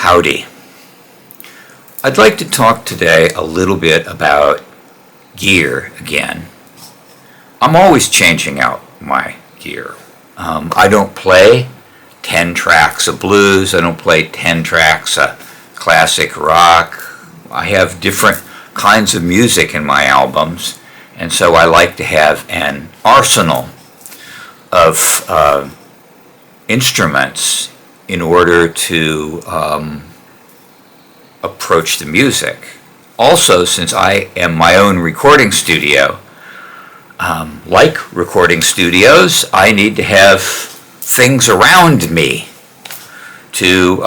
Howdy. I'd like to talk today a little bit about gear again. I'm always changing out my gear. I don't play 10 tracks of blues. I don't play 10 tracks of classic rock. I have different kinds of music in my albums, and so I like to have an arsenal of instruments in order to approach the music. Also, since I am my own recording studio, like recording studios, I need to have things around me to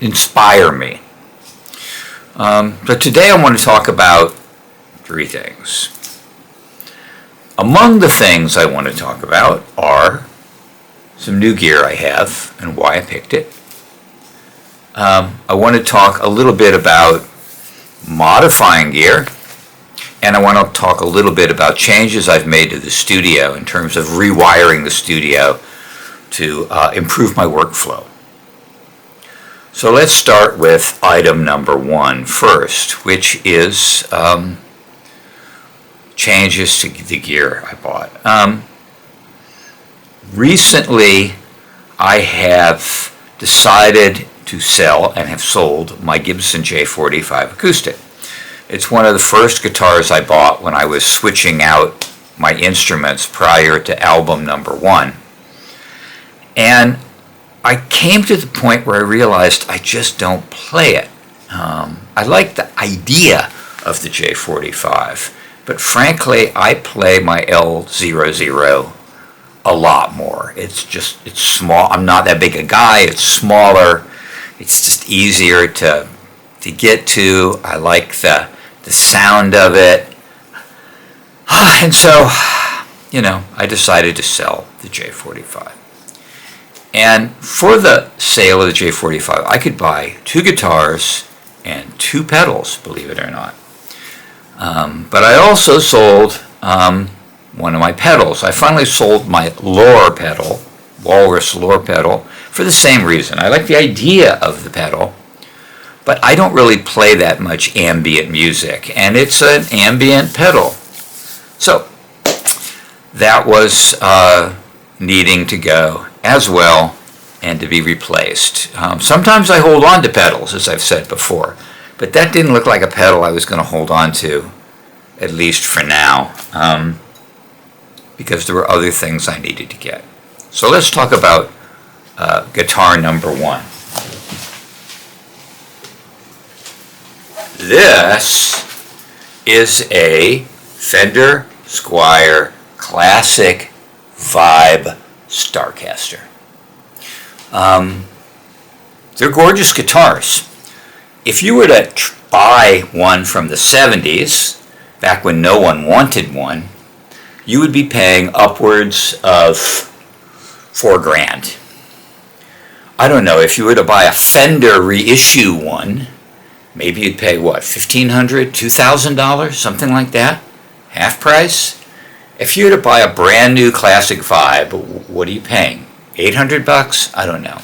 inspire me. But today I want to talk about three things. Among the things I want to talk about are some new gear I have and why I picked it. I want to talk a little bit about modifying gear, and I want to talk a little bit about changes I've made to the studio in terms of rewiring the studio to improve my workflow. So let's start with item number one first, which is changes to the gear I bought. Recently, I have decided to sell and have sold my Gibson J45 acoustic. It's one of the first guitars I bought when I was switching out my instruments prior to album number one. And I came to the point where I realized I just don't play it. I like the idea of the J45, but frankly, I play my L00 a lot more. It's small. I'm not that big a guy. It's smaller. It's just easier to get to. I like the sound of it. And so, I decided to sell the J45. And for the sale of the J45, I could buy two guitars and two pedals, believe it or not. But I also sold one of my pedals. I finally sold my Lore pedal, Walrus Lore pedal, for the same reason. I like the idea of the pedal, but I don't really play that much ambient music, and it's an ambient pedal. So that was needing to go as well and to be replaced. Sometimes I hold on to pedals, as I've said before, but that didn't look like a pedal I was going to hold on to, at least for now, because there were other things I needed to get. So let's talk about guitar number one. This is a Fender Squier Classic Vibe Starcaster. They're gorgeous guitars. If you were to buy one from the 70s, back when no one wanted one, you would be paying upwards of $4,000. I don't know, if you were to buy a Fender reissue one, maybe you'd pay what, $1,500, $2,000, something like that, half price. If you were to buy a brand new Classic Vibe, what are you paying? $800? I don't know.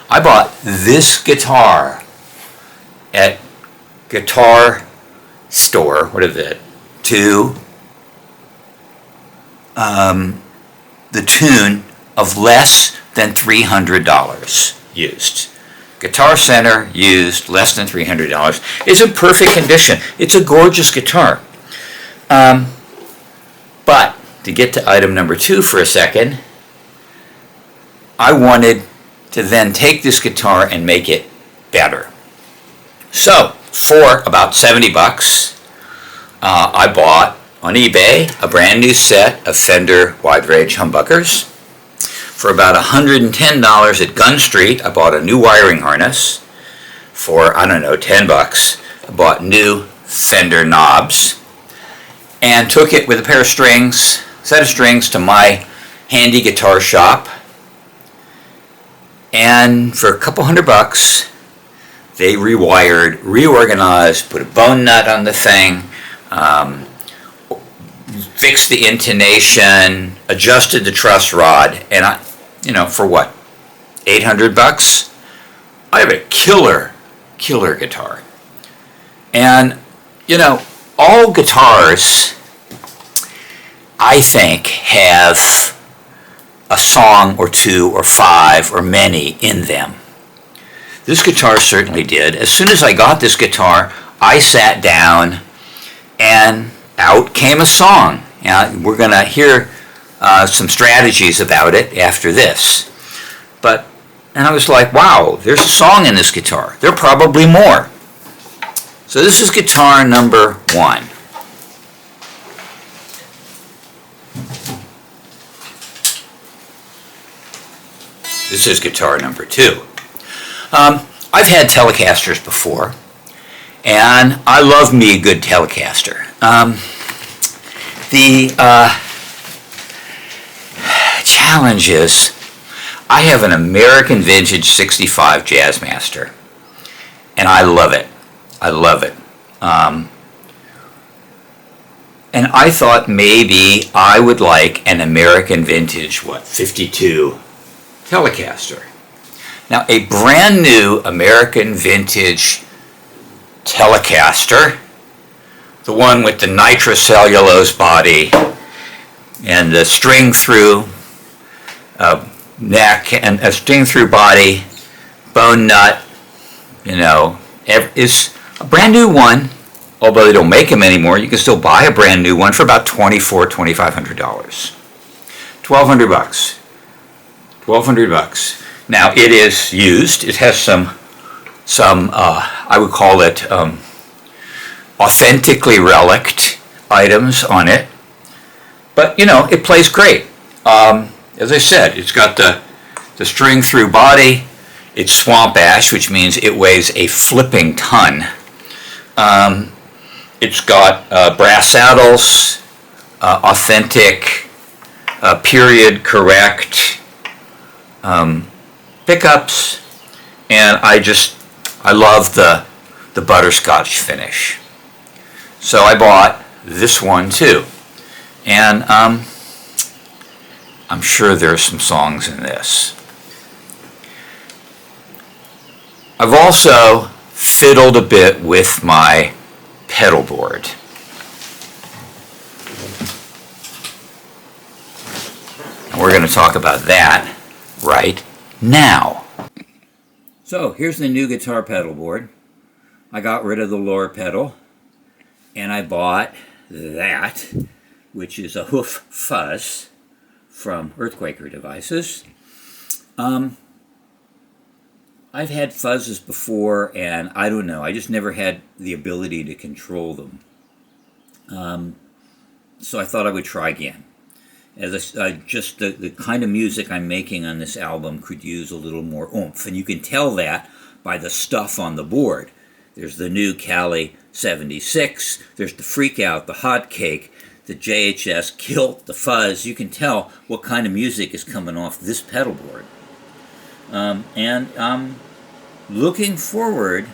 I bought this guitar at Guitar Store, what is it, to the tune of less than $300 used. Guitar Center used less than $300. It's in perfect condition. It's a gorgeous guitar. But to get to item number two for a second, I wanted to then take this guitar and make it better. So for about $70, I bought on eBay a brand new set of Fender wide range humbuckers. For about $110 at Gun Street, I bought a new wiring harness. For, $10, I bought new Fender knobs and took it with a set of strings to my handy guitar shop. And for a couple $100, they rewired, reorganized, put a bone nut on the thing, fixed the intonation, adjusted the truss rod, and for what? $800. I have a killer guitar. And, you know, all guitars, I think, have a song or two or five or many in them. This guitar certainly did. As soon as I got this guitar, I sat down and out came a song. Now, we're going to hear some strategies about it after this. And I was like, wow, there's a song in this guitar. There are probably more. So this is guitar number 1. This is guitar number 2. I've had Telecasters before, and I love me a good Telecaster. The challenge is, I have an American Vintage 65 Jazzmaster, and I love it. I love it. And I thought maybe I would like an American Vintage, 52 Telecaster. Now, a brand new American Vintage Telecaster, the one with the nitrocellulose body and the string-through neck and a string-through body, bone nut, is a brand new one. Although they don't make them anymore, you can still buy a brand new one for about $2,500. $1,200. $1,200. Now it is used. It has some I would call it authentically relict items on it, but it plays great. As I said, it's got the string through body. It's swamp ash, which means it weighs a flipping ton. It's got brass saddles, authentic, period correct pickups, and I love the butterscotch finish. So I bought this one too, and I'm sure there's some songs in this. I've also fiddled a bit with my pedal board. And we're going to talk about that right now. So here's the new guitar pedal board. I got rid of the lower pedal and I bought that, which is a Hoof Fuzz from Earthquaker Devices. I've had fuzzes before, and I don't know, I just never had the ability to control them. So I thought I would try again. Just the kind of music I'm making on this album could use a little more oomph, and you can tell that by the stuff on the board. There's the new Cali 76, there's the Freak Out, the Hot Cake, the JHS Kilt, the Fuzz. You can tell what kind of music is coming off this pedal board. And I'm looking forward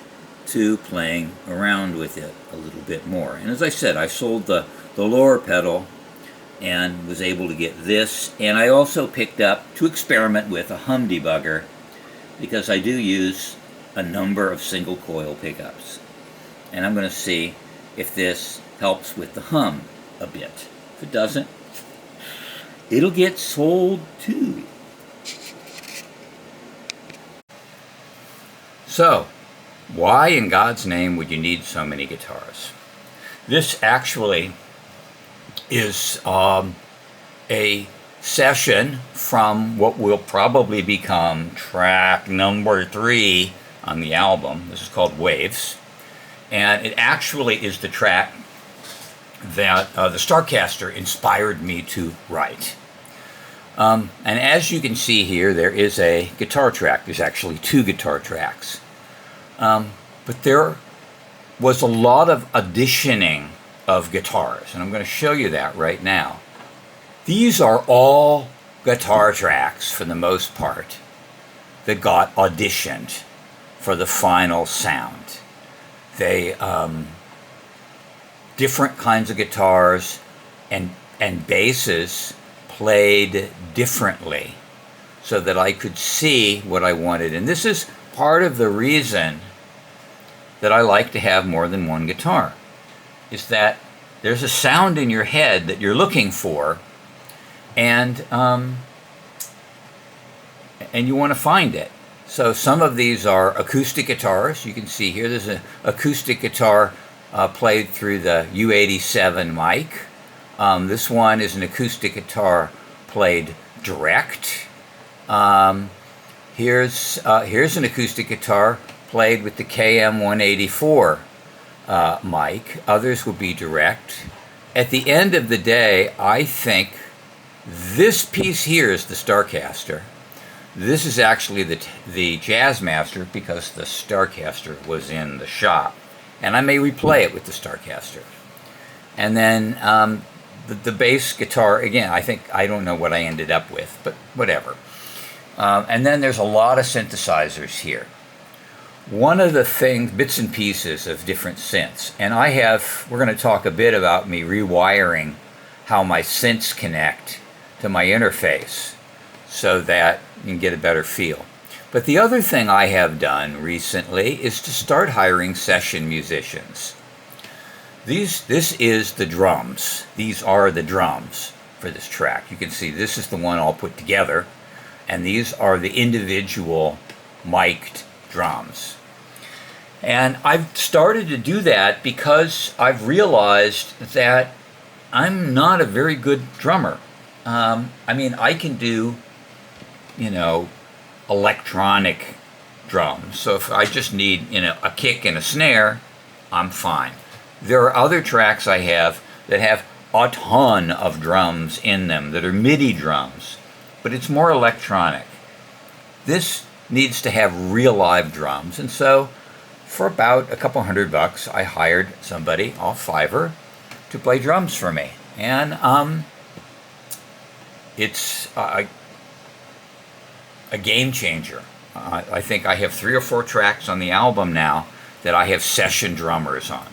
to playing around with it a little bit more. And as I said, I sold the lower pedal and was able to get this. And I also picked up, to experiment with, a hum debugger, because I do use a number of single coil pickups. And I'm going to see if this helps with the hum a bit. If it doesn't, it'll get sold too. So, why in God's name would you need so many guitars? This actually is a session from what will probably become track number 3 on the album. This is called Waves. And it actually is the track that the Starcaster inspired me to write. And as you can see here, there is a guitar track. There's actually 2 guitar tracks. But there was a lot of auditioning of guitars, and I'm going to show you that right now. These are all guitar tracks, for the most part, that got auditioned for the final sound. They, different kinds of guitars and basses played differently so that I could see what I wanted. And this is part of the reason that I like to have more than one guitar, is that there's a sound in your head that you're looking for, and you want to find it. So some of these are acoustic guitars. You can see here there's an acoustic guitar played through the U87 mic. This one is an acoustic guitar played direct. Here's an acoustic guitar played with the KM184 mic. Others will be direct. At the end of the day, I think this piece here is the Starcaster. This is actually the Jazzmaster, because the Starcaster was in the shop, and I may replay it with the Starcaster. And then the bass guitar, again, I don't know what I ended up with, but whatever. And then there's a lot of synthesizers here. One of the things, bits and pieces of different synths, and we're going to talk a bit about me rewiring how my synths connect to my interface so that you can get a better feel. But the other thing I have done recently is to start hiring session musicians. This is the drums. These are the drums for this track. You can see this is the one all put together, and these are the individual mic'd drums. And I've started to do that because I've realized that I'm not a very good drummer. I can do, electronic drums. So if I just need, a kick and a snare, I'm fine. There are other tracks I have that have a ton of drums in them that are MIDI drums, but it's more electronic. This needs to have real live drums, and so for about a couple $100, I hired somebody off Fiverr to play drums for me. And it's a game changer. I think I have 3 or 4 tracks on the album now that I have session drummers on.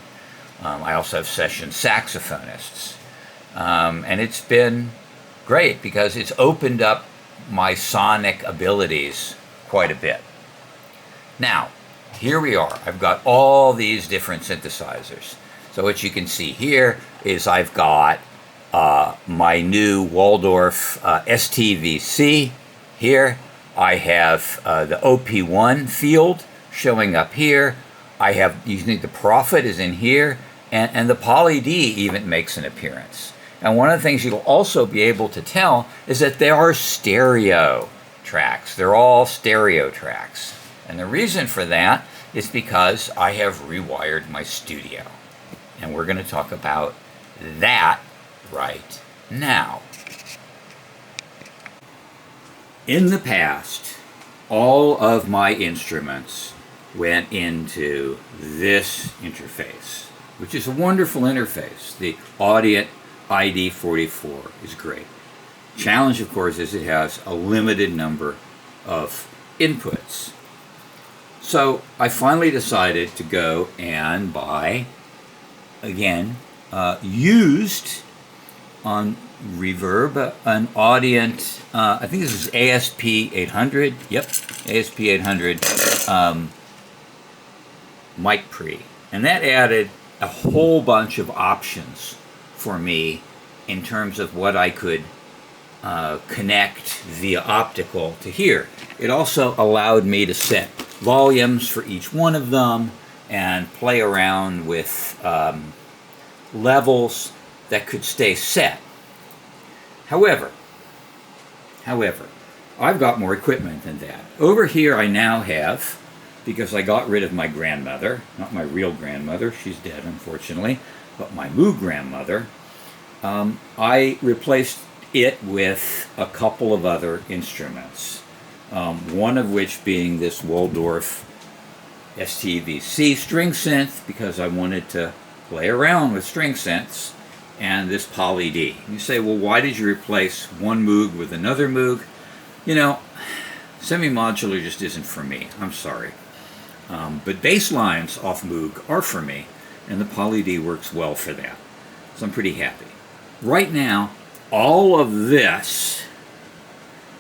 I also have session saxophonists. And it's been great because it's opened up my sonic abilities quite a bit. Now, here we are. I've got all these different synthesizers. So what you can see here is I've got my new Waldorf STVC here. I have the OP1 field showing up here. I have, you think the Prophet is in here, and the Poly D even makes an appearance. And one of the things you'll also be able to tell is that they are stereo tracks. They're all stereo tracks. And the reason for that is because I have rewired my studio. And we're going to talk about that right now. In the past, all of my instruments went into this interface, which is a wonderful interface. The Audient ID44 is great. Challenge, of course, is it has a limited number of inputs. So I finally decided to go and buy, again, used on Reverb, an Audient, I think this is ASP800, yep, ASP800 mic pre. And that added a whole bunch of options for me in terms of what I could connect via optical to here. It also allowed me to set volumes for each one of them and play around with levels that could stay set. However, I've got more equipment than that. Over here I now have, because I got rid of my grandmother, not my real grandmother, she's dead unfortunately, but my Moo grandmother, I replaced it with a couple of other instruments. One of which being this Waldorf STVC string synth, because I wanted to play around with string synths, and this Poly D. You say, well, why did you replace one Moog with another Moog? Semi-modular just isn't for me. I'm sorry. But bass lines off Moog are for me, and the Poly D works well for that. So I'm pretty happy. Right now, all of this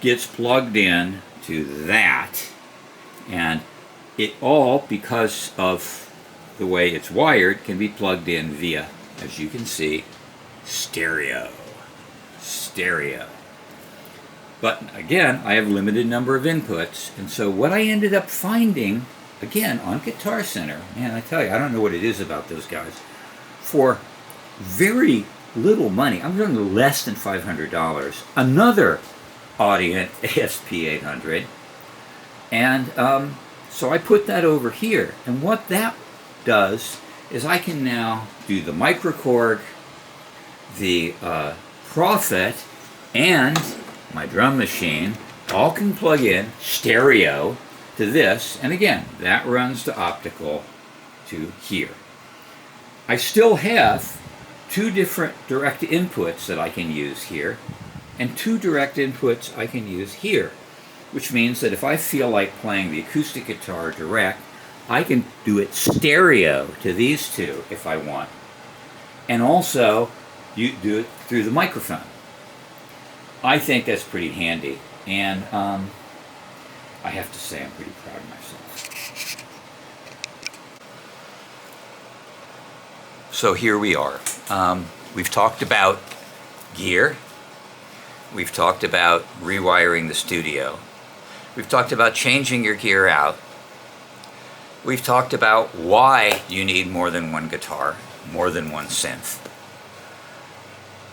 gets plugged in to that, and it all, because of the way it's wired, can be plugged in via, as you can see, stereo. But again, I have limited number of inputs, and so what I ended up finding, again, on Guitar Center, man, I tell you, I don't know what it is about those guys, for very little money, I'm talking less than $500, another Audient ASP800, and so I put that over here, and what that does is I can now do the microKORG, the Prophet, and my drum machine all can plug in stereo to this, and again, that runs to optical to here. I still have two different direct inputs that I can use here, and two direct inputs I can use here, which means that if I feel like playing the acoustic guitar direct, I can do it stereo to these two if I want. And also, you do it through the microphone. I think that's pretty handy, and I have to say I'm pretty proud of myself. So here we are. We've talked about gear. We've talked about rewiring the studio. We've talked about changing your gear out. We've talked about why you need more than one guitar, more than one synth.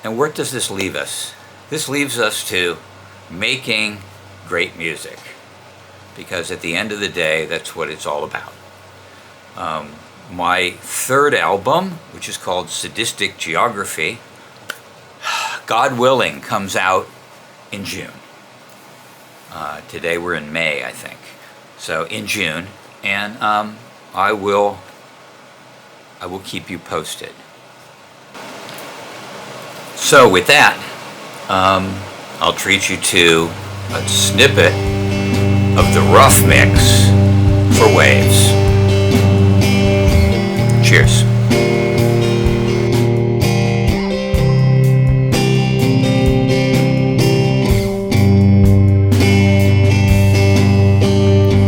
And where does this leave us? This leaves us to making great music, because at the end of the day, that's what it's all about. My third album, which is called Sadistic Geography, God willing, comes out in June. Today we're in May, I think. So in June, and I will keep you posted. So with that, I'll treat you to a snippet of the rough mix for Waves. Cheers.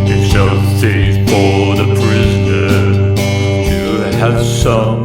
It's healthy for the prisoner to have some